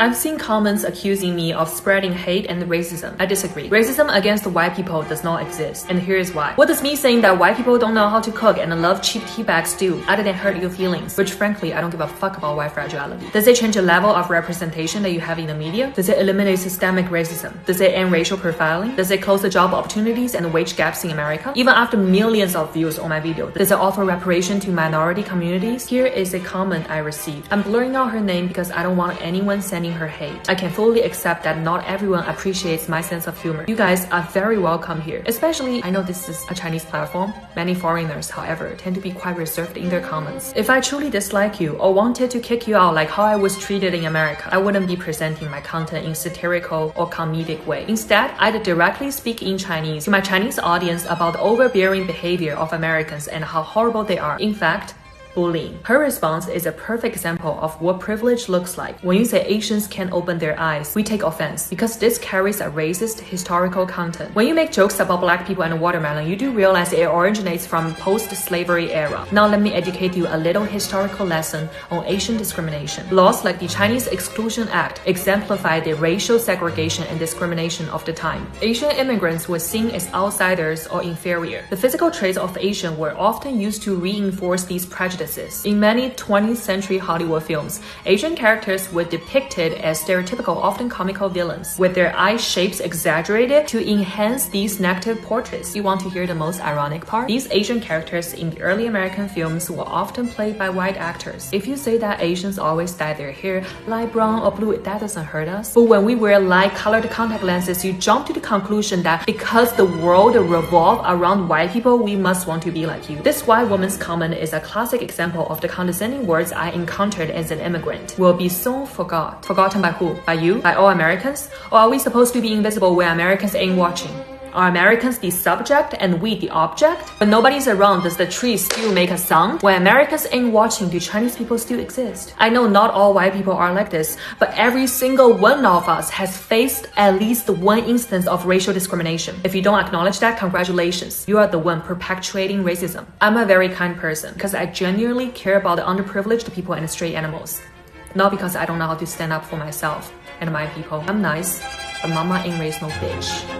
I've seen comments accusing me of spreading hate and racism. I disagree. Racism against white people does not exist, and here's why. What does me saying that white people don't know how to cook and love cheap tea bags do, other than hurt your feelings? Which frankly, I don't give a fuck about white fragility. Does it change the level of representation that you have in the media? Does it eliminate systemic racism? Does it end racial profiling? Does it close the job opportunities and wage gaps in America? Even after millions of views on my video, does it offer reparation to minority communities? Here is a comment I received. I'm blurring out her name because I don't want anyone sending her hate. I can fully accept that not everyone appreciates my sense of humor. You guys are very welcome here. Especially, I know this is a Chinese platform. Many foreigners, however, tend to be quite reserved in their comments. If I truly dislike you or wanted to kick you out like how I was treated in America, I wouldn't be presenting my content in satirical or comedic way. Instead, I'd directly speak in Chinese to my Chinese audience about the overbearing behavior of Americans and how horrible they are. In fact, bullying. Her response is a perfect example of what privilege looks like. When you say Asians can't open their eyes, we take offense because this carries a racist historical content. When you make jokes about black people and watermelon, you do realize it originates from post-slavery era. Now let me educate you a little historical lesson on Asian discrimination. Laws like the Chinese Exclusion Act exemplify the racial segregation and discrimination of the time. Asian immigrants were seen as outsiders or inferior. The physical traits of Asian were often used to reinforce these prejudices. In many 20th century Hollywood films, Asian characters were depicted as stereotypical, often comical villains, with their eye shapes exaggerated to enhance these negative portraits. You want to hear the most ironic part? These Asian characters in the early American films were often played by white actors. If you say that Asians always dye their hair light brown or blue, that doesn't hurt us. But when we wear light-colored contact lenses, you jump to the conclusion that because the world revolves around white people, we must want to be like you. This white woman's comment is a classic example of the condescending words I encountered as an immigrant. Will be soon forgot. Forgotten by who? By you? By all Americans? Or are we supposed to be invisible when Americans ain't watching? Are Americans the subject and we the object? When nobody's around, does the tree still make a sound? When Americans ain't watching, do Chinese people still exist? I know not all white people are like this, but every single one of us has faced at least one instance of racial discrimination. If you don't acknowledge that, congratulations. You are the one perpetuating racism. I'm a very kind person because I genuinely care about the underprivileged people and stray animals. Not because I don't know how to stand up for myself and my people. I'm nice, but mama ain't raised no bitch.